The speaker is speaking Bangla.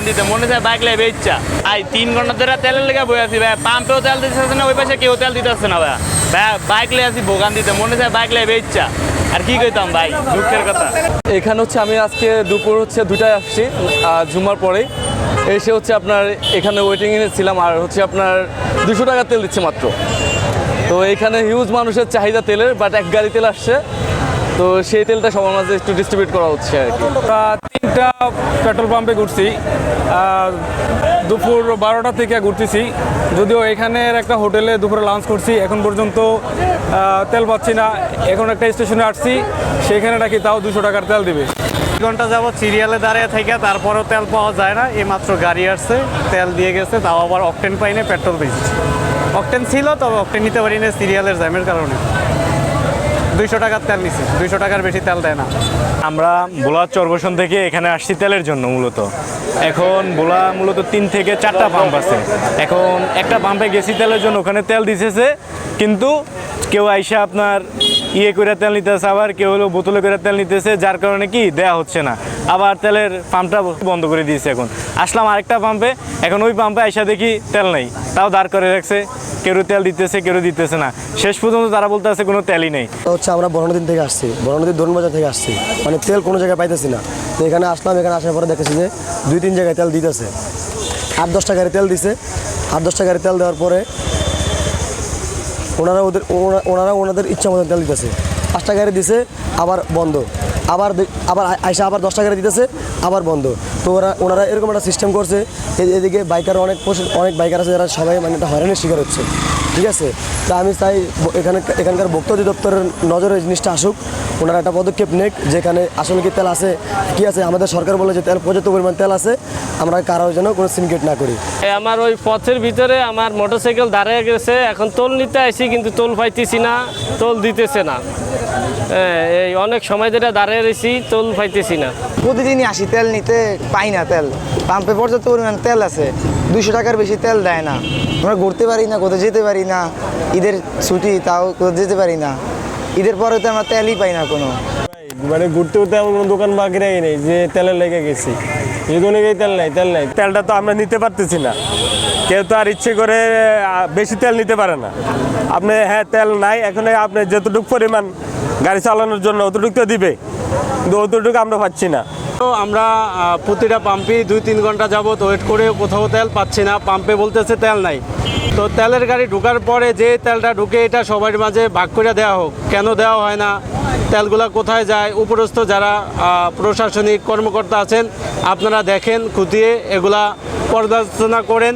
দিতে মনে হয় বাইক লাই বেচ্চা 3 ঘন্টা ধরে তেলের লেগে বই আছি ভাই, পাম্পেও তেল দিতেছে না, ওই পাশে কেউ তেল দিতেছে না ভাই, বাইক লাই আছি ভোগান দিতে মনে হয় বাইক লাই বেচ্চা। আর কি কইতাম ভাই, দুঃখের কথা। এখানে হচ্ছে আমি আজকে দুপুর 2টায় আসছি জুমার পরে এসে হচ্ছে আপনার এখানে ওয়েটিংয়ে ছিলাম, আর হচ্ছে আপনার 200 টাকা তেল দিচ্ছে মাত্র। তো এখানে হিউজ মানুষের চাহিদা তেলের, বাট এক গাড়ি তেল আসছে, তো সেই তেলটা সবার মাঝে একটু ডিস্ট্রিবিউট করা হচ্ছে আর কি। 3টা পেট্রোল পাম্পে ঘুরছি, দুপুর 12টা থেকে ঘুরতেছি। যদিও এখানের একটা হোটেলে দুপুরে লাঞ্চ করছি, এখন পর্যন্ত তেল পাচ্ছি না। এখন একটা স্টেশনে আসছি, সেখানে নাকি তাও 200 টাকার তেল দিবে। 2 ঘন্টা যাবত সিরিয়ালে দাঁড়িয়ে থেকে তারপরও তেল পাওয়া যায় না। এইমাত্র গাড়ি আসছে, তেল দিয়ে গেছে, তাও আবার অকটেন পাই না, পেট্রোল দিচ্ছে। অকটেন ছিল, তবে অকটেন নিতে পারি না সিরিয়ালের জ্যামের কারণে। 200 টাকার তেল নিচ্ছে, 200 টাকার বেশি তেল দেয় না। আমরা ভোলা চরবসন থেকে এখানে আসছি তেলের জন্য মূলত। এখন ভোলা মূলত 3 থেকে 4টা পাম্প আছে। এখন একটা পাম্পে গেছি তেলের জন্য, ওখানে তেল দিতেছে, কিন্তু কেউ আইসা আপনার করে তেল নিতেছে, আবার কেউ হলো বোতলে করে তেল নিতেছে, যার কারণে কি দেয়া হচ্ছে না। আবার তেলের পাম্পটা বন্ধ করে দিয়েছে। এখন আসলাম আরেকটা পাম্পে, এখন ওই পাম্পে আইসা দেখি তেল নেই, তাও দাঁড় করে রাখছে, কেউ তেল দিতেছে কেউ দিতেছে না। শেষ পর্যন্ত তারা বলতে আছে কোনো তেলই নেই। হচ্ছে আমরা বড়নদী থেকে আসছি, বড়নদীর দরুন থেকে আসছি, মানে তেল কোনো জায়গায় পাইতেছি না। তো এখানে আসলাম, এখানে আসার পরে দেখেছি যে 2-3 জায়গায় তেল দিতেছে। 8-10 টাকার তেল দিছে। 8-10 টাকার তেল দেওয়ার পরে ওনাদের ইচ্ছা মতন তেল দিতেছে। 5 টাকারে দিছে, আবার বন্ধ, আবার আইসা আবার 10 টাকারে দিতেছে, আবার বন্ধ। তো ওনারা এরকম একটা সিস্টেম করছে। এদিকে বাইকার অনেক বাইকার আছে যারা সবাই মানে একটা হয়রানির শিকার হচ্ছে, ঠিক আছে। তা আমি চাই এখানকার ভোক্তা অধিদপ্তরের নজরে জিনিসটা আসুক, ওনারা একটা পদক্ষেপ নেক, যেখানে আসলে কি তেল আছে কি আছে। আমাদের সরকার বলে যে তেল পর্যাপ্ত পরিমাণ তেল আছে, আমরা কারোর যেন কোনো সিনকেট না করি। আমার ওই পথের ভিতরে আমার মোটরসাইকেল দাঁড়িয়ে গেছে, এখন তোল নিতে আসি কিন্তু তোল পাইতেছি না, তোল দিতেছে না। এই অনেক সময় ধরে দাঁড়িয়ে রয়েছি, তোল পাইতেছি না। প্রতিদিনই আসি তেল নিতে, পাই না তেল। পাম্পে পর্যাপ্ত পরিমাণ তেল আছে, 200 টাকার বেশি তেল দেয় না। আমরা ঘুরতে পারি না, কোথাও যেতে পারি না। ঈদের ছুটি, তাও কোথাও যেতে পারি না। ঈদের পরে তো আমরা তেলই পাই না কোনো। মানে ঘুরতে ঘুরতে এমন কোনো দোকান বাকিরাই নেই যে তেলের লেগে গেছি, যেগুলো তেল নাই। তেলটা তো আমরা নিতে পারতেছি না, কেউ তো আর ইচ্ছে করে বেশি তেল নিতে পারে না। আপনি তেল নাই, এখন আপনি যতটুকু পরিমাণ গাড়ি চালানোর জন্য অতটুকু তো দিবে, কিন্তু অতটুকু আমরা পাচ্ছি না। তো আমরা প্রতিটা পাম্পেই 2-3 ঘন্টা যাবত ওয়েট করে কোথাও তেল পাচ্ছি না। পাম্পে বলতেছে তেল নাই। তো তেলের গাড়ি ঢোকার পরে যে তেলটা ঢুকে, এটা সবার মাঝে ভাগ করে দেওয়া হোক। কেন দেওয়া হয় না, তেলগুলা কোথায় যায়? উপরস্থ যারা প্রশাসনিক কর্মকর্তা আছেন, আপনারা দেখেন, খুঁটিয়ে এগুলা পর্যালোচনা করেন।